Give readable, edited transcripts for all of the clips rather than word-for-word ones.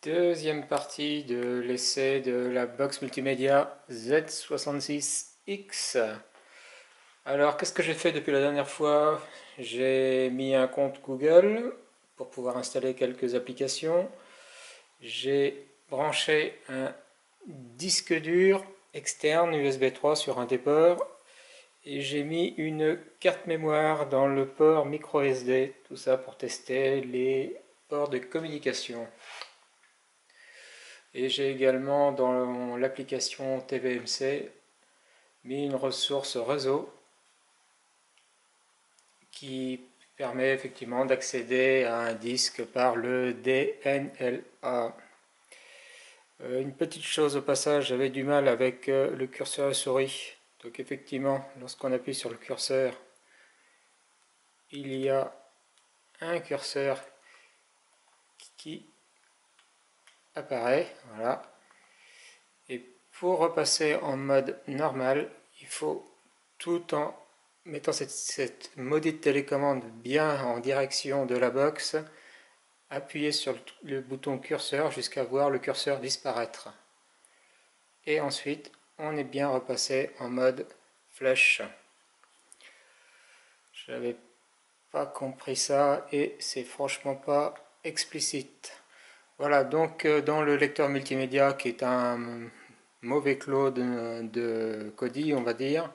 Deuxième partie de l'essai de la box multimédia Z66X. Alors, qu'est-ce que j'ai fait depuis la dernière fois? J'ai mis un compte Google pour pouvoir installer quelques applications. J'ai branché un disque dur externe USB 3 sur un des ports. Et j'ai mis une carte mémoire dans le port micro SD. Tout ça pour tester les ports de communication. Et j'ai également dans l'application TVMC mis une ressource réseau qui permet effectivement d'accéder à un disque par le DNLA. Une petite chose au passage, j'avais du mal avec le curseur à souris. Donc effectivement, lorsqu'on appuie sur le curseur, il y a un curseur qui apparaît. Voilà. Et pour repasser en mode normal, il faut, tout en mettant cette maudite télécommande bien en direction de la box, appuyer sur le bouton curseur jusqu'à voir le curseur disparaître. Et ensuite, on est bien repassé en mode flèche. Je n'avais pas compris ça et c'est franchement pas explicite. Voilà, donc dans le lecteur multimédia qui est un mauvais clone de Kodi, on va dire,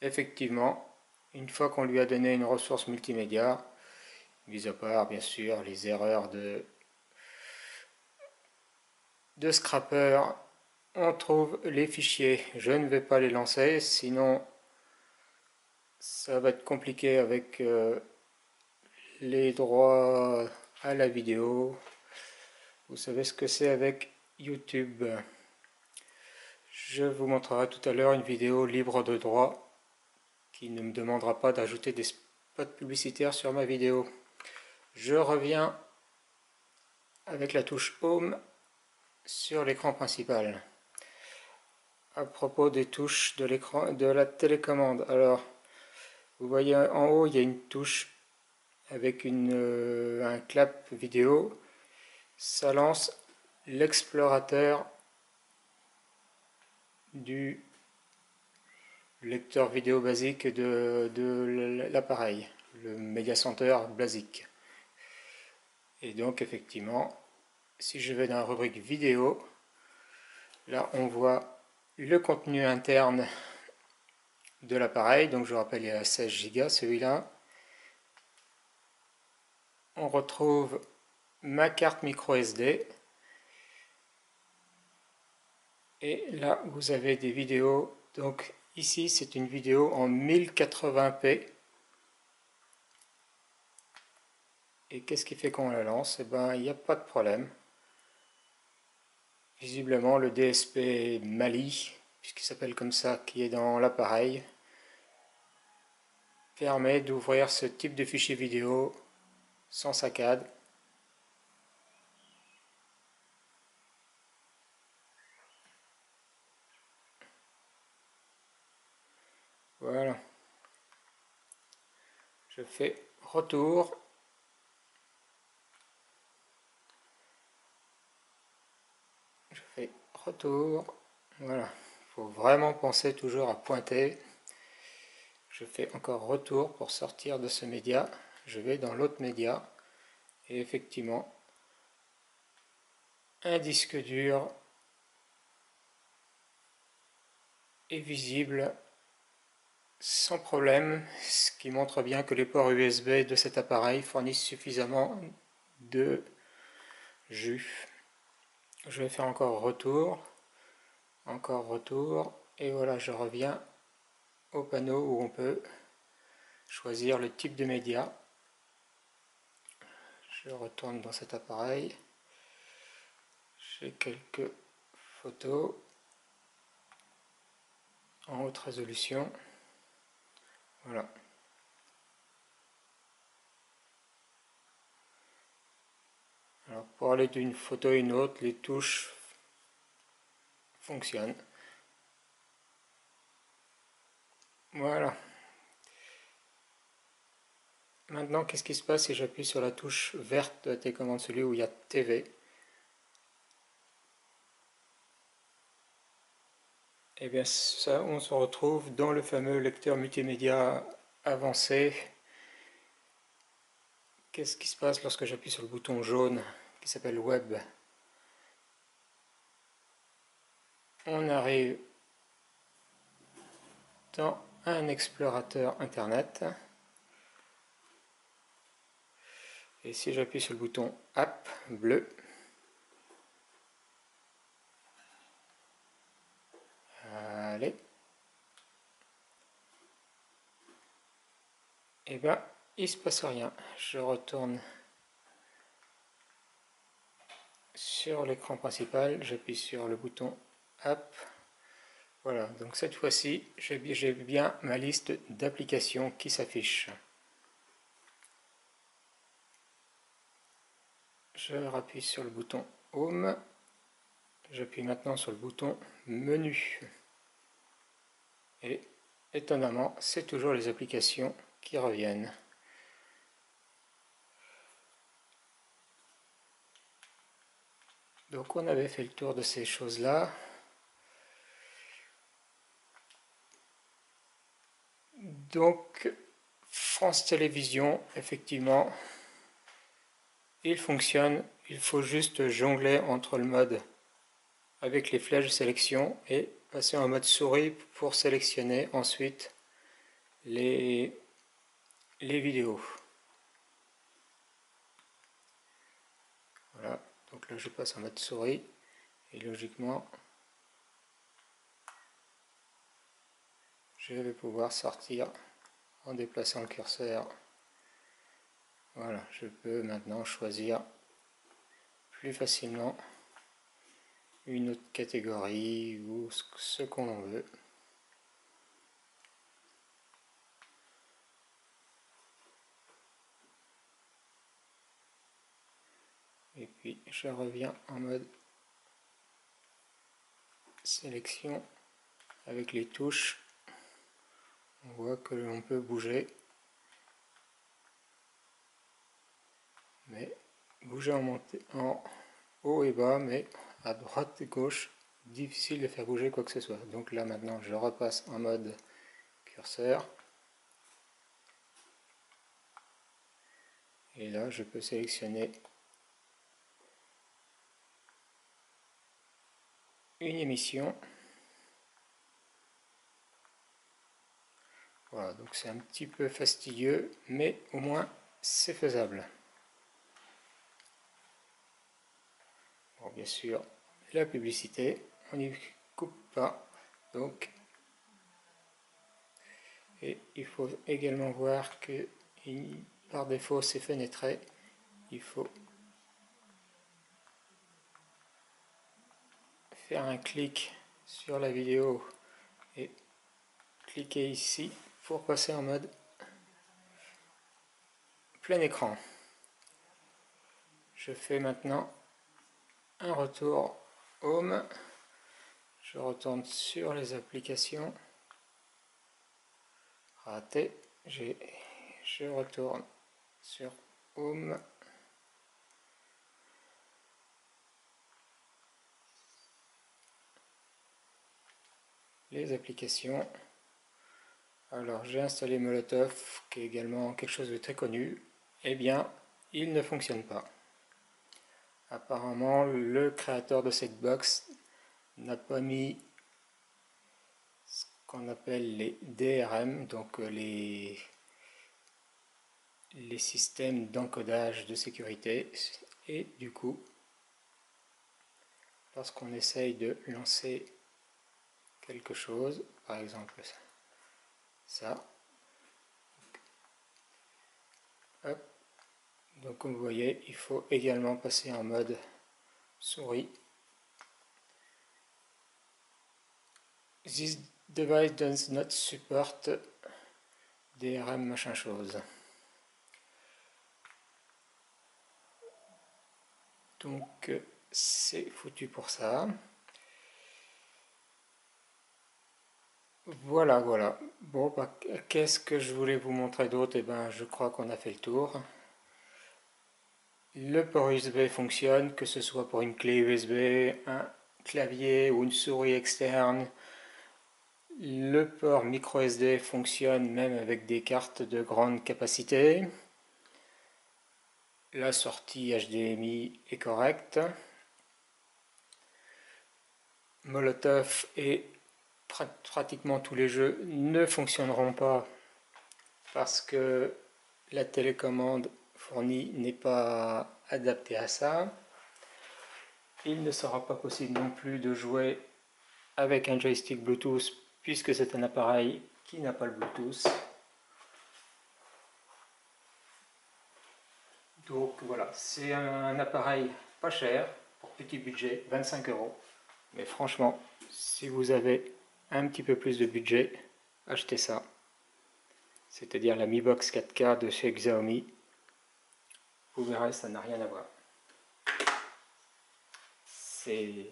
effectivement, une fois qu'on lui a donné une ressource multimédia, mis à part bien sûr les erreurs de scrapper, on trouve les fichiers. Je ne vais pas les lancer, sinon ça va être compliqué avec les droits à la vidéo. Vous savez ce que c'est avec YouTube. Je vous montrerai tout à l'heure une vidéo libre de droit qui ne me demandera pas d'ajouter des spots publicitaires sur ma vidéo. Je reviens avec la touche Home sur l'écran principal. À propos des touches de l'écran de la télécommande, alors vous voyez en haut il y a une touche avec un clap vidéo. Ça lance l'explorateur du lecteur vidéo basique de l'appareil, le Media Center basique. Et donc effectivement, si je vais dans la rubrique vidéo, là on voit le contenu interne de l'appareil. Donc je rappelle, il est à 16 Go celui-là. On retrouve ma carte micro SD. Et là vous avez des vidéos. Donc ici c'est une vidéo en 1080p. Et qu'est-ce qui fait qu'on la lance? Eh ben, il n'y a pas de problème. Visiblement, le DSP Mali, puisqu'il s'appelle comme ça, qui est dans l'appareil, permet d'ouvrir ce type de fichier vidéo sans saccade. Voilà. Je fais retour. Je fais retour. Voilà. Il faut vraiment penser toujours à pointer. Je fais encore retour pour sortir de ce média. Je vais dans l'autre média. Et effectivement, un disque dur est visible sans problème, ce qui montre bien que les ports USB de cet appareil fournissent suffisamment de jus. Je vais faire encore retour, et voilà, je reviens au panneau où on peut choisir le type de média. Je retourne dans cet appareil, j'ai quelques photos en haute résolution. Voilà. Alors pour aller d'une photo à une autre, les touches fonctionnent. Voilà. Maintenant, qu'est-ce qui se passe si j'appuie sur la touche verte de la télécommande, celui où il y a TV? Et bien ça, on se retrouve dans le fameux lecteur multimédia avancé. Qu'est-ce qui se passe lorsque j'appuie sur le bouton jaune qui s'appelle Web? On arrive dans un explorateur internet. Et si j'appuie sur le bouton App bleu, allez, et bien il se passe rien. Je retourne sur l'écran principal, j'appuie sur le bouton App. Voilà, donc cette fois-ci, j'ai bien ma liste d'applications qui s'affiche. Je rappuie sur le bouton Home. J'appuie maintenant sur le bouton Menu. Et étonnamment, c'est toujours les applications qui reviennent. Donc on avait fait le tour de ces choses-là. Donc France Télévisions, effectivement, il fonctionne. Il faut juste jongler entre le mode avec les flèches de sélection et passer en mode souris pour sélectionner ensuite les vidéos. Voilà, donc là je passe en mode souris et logiquement je vais pouvoir sortir en déplaçant le curseur. Voilà, je peux maintenant choisir plus facilement une autre catégorie ou ce qu'on veut. Et puis je reviens en mode sélection avec les touches. On voit que l'on peut bouger, mais bouger en haut et bas, mais à droite et gauche, difficile de faire bouger quoi que ce soit. Donc là maintenant je repasse en mode curseur. Et là je peux sélectionner une émission. Voilà, donc c'est un petit peu fastidieux, mais au moins c'est faisable. Bon, bien sûr, la publicité, on n'y coupe pas, donc. Et il faut également voir que par défaut c'est fenêtré. Il faut faire un clic sur la vidéo et cliquer ici pour passer en mode plein écran. Je fais maintenant un retour Home. Je retourne sur les applications. Raté. Je retourne sur Home. Les applications. Alors j'ai installé Molotov, qui est également quelque chose de très connu. Eh bien, il ne fonctionne pas. Apparemment, le créateur de cette box n'a pas mis ce qu'on appelle les DRM, donc les systèmes d'encodage de sécurité. Et du coup, lorsqu'on essaye de lancer quelque chose, par exemple ça, hop, donc comme vous voyez, il faut également passer en mode souris. This device does not support DRM machin chose. Donc c'est foutu pour ça. Voilà, voilà. Bon, bah, qu'est-ce que je voulais vous montrer d'autre? Eh ben, je crois qu'on a fait le tour. Le port USB fonctionne, que ce soit pour une clé USB, un clavier ou une souris externe, Le port micro SD fonctionne même avec des cartes de grande capacité. La sortie HDMI est correcte. Molotov et pratiquement tous les jeux ne fonctionneront pas parce que la télécommande fournie n'est pas adaptée à ça. Il ne sera pas possible non plus de jouer avec un joystick Bluetooth puisque c'est un appareil qui n'a pas le Bluetooth. Donc voilà, c'est un appareil pas cher, pour petit budget, 25 €. Mais franchement, si vous avez un petit peu plus de budget, achetez ça. C'est-à-dire la Mi Box 4K de chez Xiaomi. Vous verrez, ça n'a rien à voir. C'est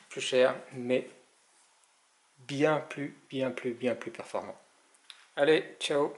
plus cher, mais bien plus performant. Allez, ciao!